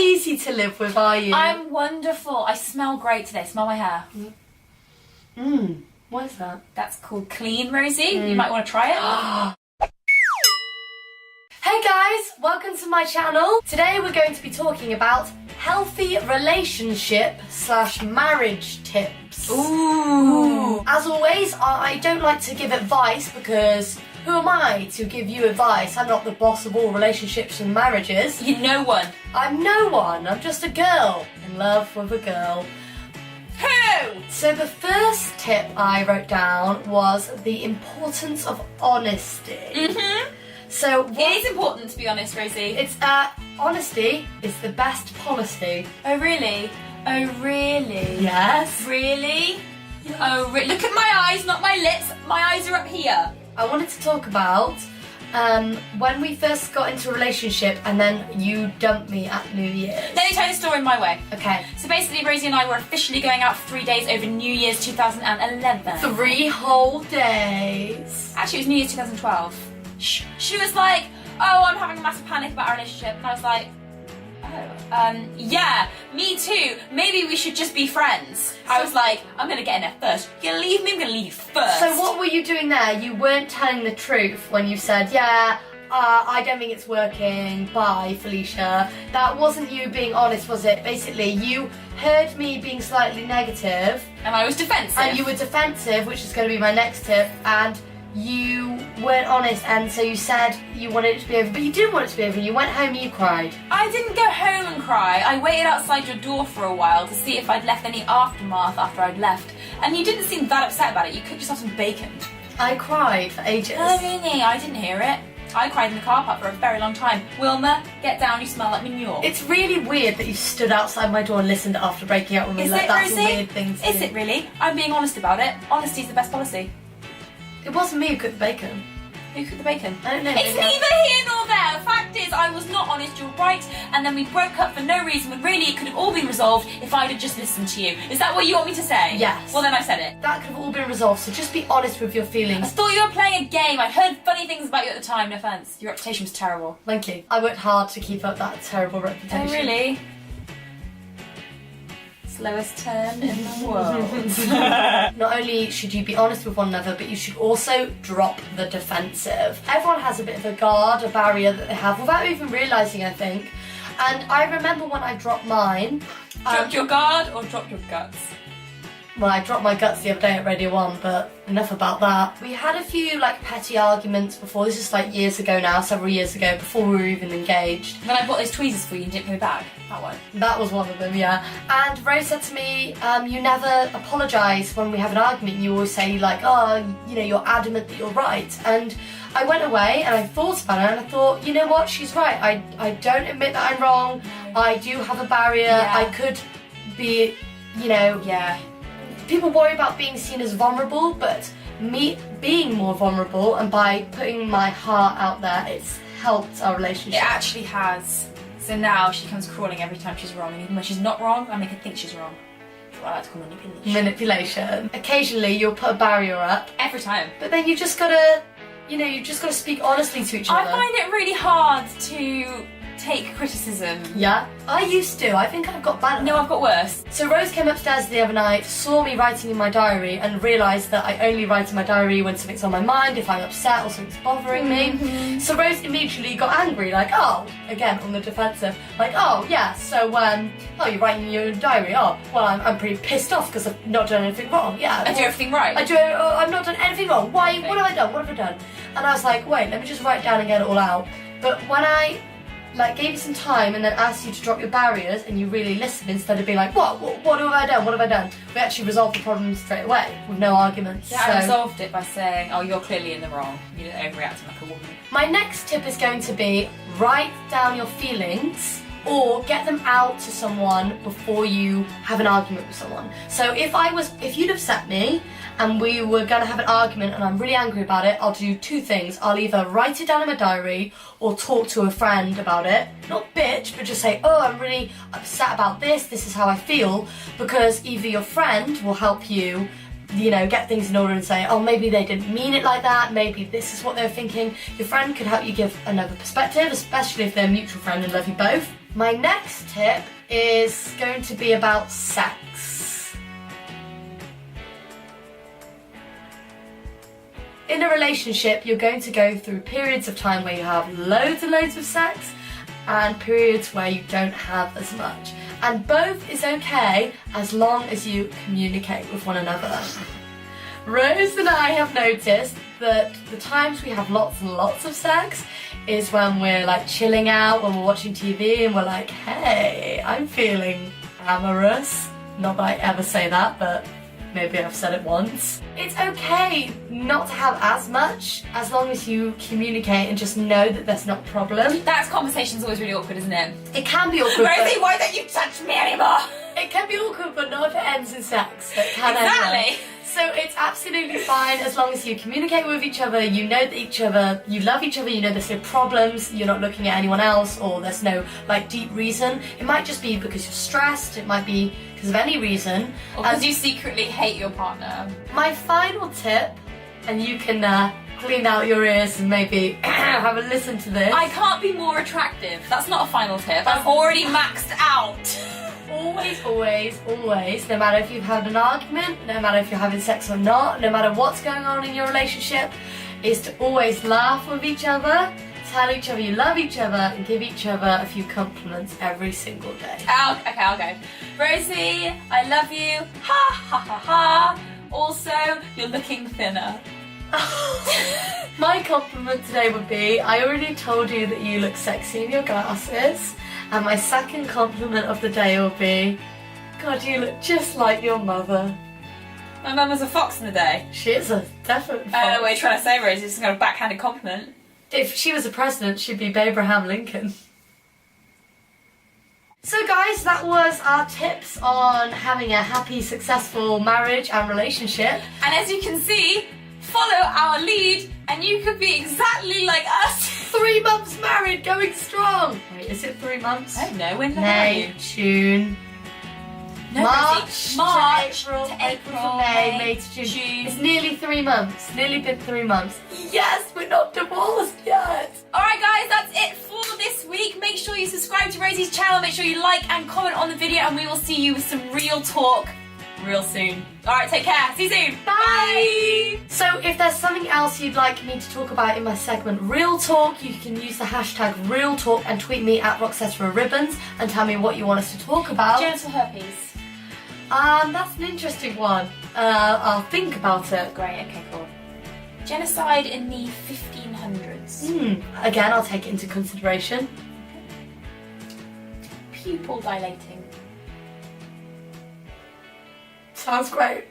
easy to live with, are you? I'm wonderful. I smell great today. Smell my hair. What is that? That's called clean, Rosie. You might want to try it. Hey guys, welcome to my channel. Today we're going to be talking about healthy relationship / marriage tips. Ooh. As always, I don't like to give advice because who am I to give you advice? I'm not the boss of all relationships and marriages. You're no one. I'm no one. I'm just a girl in love with a girl. Who? So the first tip I wrote down was the importance of honesty. So It is important, to be honest, Rosie. it's honesty is the best policy. Oh, really? Oh, really? Yes. Really? Oh, look at my eyes, not my lips. My eyes are up here. I wanted to talk about when we first got into a relationship and then you dumped me at New Year's. Let me tell you the story my way. Okay. So basically, Rosie and I were officially going out for 3 days over New Year's 2011. 3 whole days. Actually, it was New Year's 2012. She was like, oh, I'm having a massive panic about our relationship. And I was like, oh, yeah, me too. Maybe we should just be friends. I was like, I'm going to get in there first. You're going to leave me? I'm going to leave you first. So what were you doing there? You weren't telling the truth when you said, yeah, I don't think it's working, bye Felicia. That wasn't you being honest, was it? Basically, you heard me being slightly negative. And I was defensive. And you were defensive, which is going to be my next tip, and you weren't honest, and so you said you wanted it to be over, but you didn't want it to be over. You went home and you cried. I didn't go home and cry. I waited outside your door for a while to see if I'd left any aftermath after I'd left. And you didn't seem that upset about it. You cooked yourself some bacon. I cried for ages. Oh, really? I didn't hear it. I cried in the car park for a very long time. Wilma, get down, you smell like manure. It's really weird that you stood outside my door and listened after breaking up with me. Is Like, it, that's Rosie? a weird thing to do. Is it really? I'm being honest about it. Honesty's the best policy. It wasn't me who cooked the bacon. Who cooked the bacon? I don't know. It's neither here nor there. The fact is, I was not honest, you're right, and then we broke up for no reason, when really it could have all been resolved if I'd have just listened to you. Is that what you want me to say? Yes. Well, then I said it. That could have all been resolved, so just be honest with your I feelings. thought you were playing a game. I'd heard funny things about you at the time, no offence. Your reputation was terrible. Thank you. I worked hard to keep up that terrible reputation. Oh, really? Slowest turn in the world. Not only should you be honest with one another, but you should also drop the defensive. Everyone has a bit of a guard, a barrier that they have without even realising, I think. And I remember when I dropped mine. Dropped your guard or dropped your guts? Well, I dropped my guts the other day at Radio 1, but enough about that. We had a few petty arguments before. This is years ago now, several years ago, before we were even engaged. When I bought those tweezers for you and didn't pay back. That one. That was one of them, yeah. And Rose said to me, you never apologise when we have an argument. You always say you're adamant that you're right. And I went away and I thought about it and I thought, you know what, she's right. I don't admit that I'm wrong. I do have a barrier. Yeah. I could be, Yeah. People worry about being seen as vulnerable, but me being more vulnerable and by putting my heart out there, it's helped our relationship. It actually has. So now she comes crawling every time she's wrong, and even when she's not wrong, I make her think she's wrong. That's what I like to call manipulation. Manipulation. Occasionally you'll put a barrier up, Every time. but then you just gotta speak honestly to each other. I find it really hard to take criticism. Yeah? I used to. I think I've got better. No, I've got worse. So Rose came upstairs the other night, saw me writing in my diary and realised that I only write in my diary when something's on my mind, if I'm upset or something's bothering me. So Rose immediately got angry, again on the defensive, yeah, so you're writing in your diary, well I'm pretty pissed off because I've not done anything wrong, yeah. I do everything right. I've not done anything wrong, why, what have I done? And I was like, wait, let me just write it down and get it all out. But when I gave you some time and then asked you to drop your barriers and you really listened instead of being like, what have I done? We actually resolved the problem straight away with no arguments. Yeah, so. I resolved it by saying, oh, you're clearly in the wrong. You didn't overreact like a woman. My next tip is going to be write down your feelings or get them out to someone before you have an argument with someone. So if you'd upset me and we were going to have an argument and I'm really angry about it, I'll do 2 things. I'll either write it down in my diary or talk to a friend about it. Not bitch, but just say, I'm really upset about this is how I feel, because either your friend will help you get things in order and say, maybe they didn't mean it like that, maybe this is what they're thinking. Your friend could help you give another perspective, especially if they're a mutual friend and love you both. My next tip is going to be about sex. In a relationship, you're going to go through periods of time where you have loads and loads of sex and periods where you don't have as much. And both is okay as long as you communicate with one another. Rose and I have noticed that the times we have lots and lots of sex is when we're like chilling out, when we're watching TV and we're like, hey, I'm feeling amorous. Not that I ever say that, but maybe I've said it once. It's okay not to have as much as long as you communicate and just know that there's not a problem. That conversation's always really awkward, isn't it? It can be awkward. Rosie, why don't you touch me anymore? It can be awkward, but not if it ends in sex. It can Exactly. So it's absolutely fine as long as you communicate with each other, you know that you love each other, you know there's no problems, you're not looking at anyone else, or there's no like deep reason. It might just be because you're stressed, it might be because of any reason. Or because you secretly hate your partner. My final tip, and you can clean out your ears and maybe have a listen to this. I can't be more attractive. That's not a final tip. I'm already maxed out. Always, always, always, no matter if you've had an argument, no matter if you're having sex or not, no matter what's going on in your relationship, is to always laugh with each other, tell each other you love each other, and give each other a few compliments every single day. I'll go. Rosie, I love you. Ha ha ha ha. Also, you're looking thinner. My compliment today would be, I already told you that you look sexy in your glasses. And my second compliment of the day will be, God, you look just like your mother. My mum was a fox in the day. She is a definite fox. I don't know what you're trying to say, Rosie. It's kind of a backhanded compliment. If she was a president, she'd be Abraham Lincoln. So guys, that was our tips on having a happy, successful marriage and relationship. And as you can see, follow our lead and you could be exactly like us. 3 months married, going strong. Wait, is it 3 months? I don't know, when May, June, no, March to April to May to June. It's nearly 3 months. Nearly been 3 months. Yes, we're not divorced yet. Alright guys, that's it for this week. Make sure you subscribe to Rosie's channel. Make sure you like and comment on the video and we will see you with some real talk real soon. Alright, take care. See you soon. Bye. So if there's something else you'd like me to talk about in my segment Real Talk, you can use the hashtag Real Talk and tweet me at RoxettaRibbons and tell me what you want us to talk about. Genital herpes. That's an interesting one. I'll think about it. Great, okay, cool. Genocide in the 1500s. Again, I'll take it into consideration. Pupil dilating. Sounds great.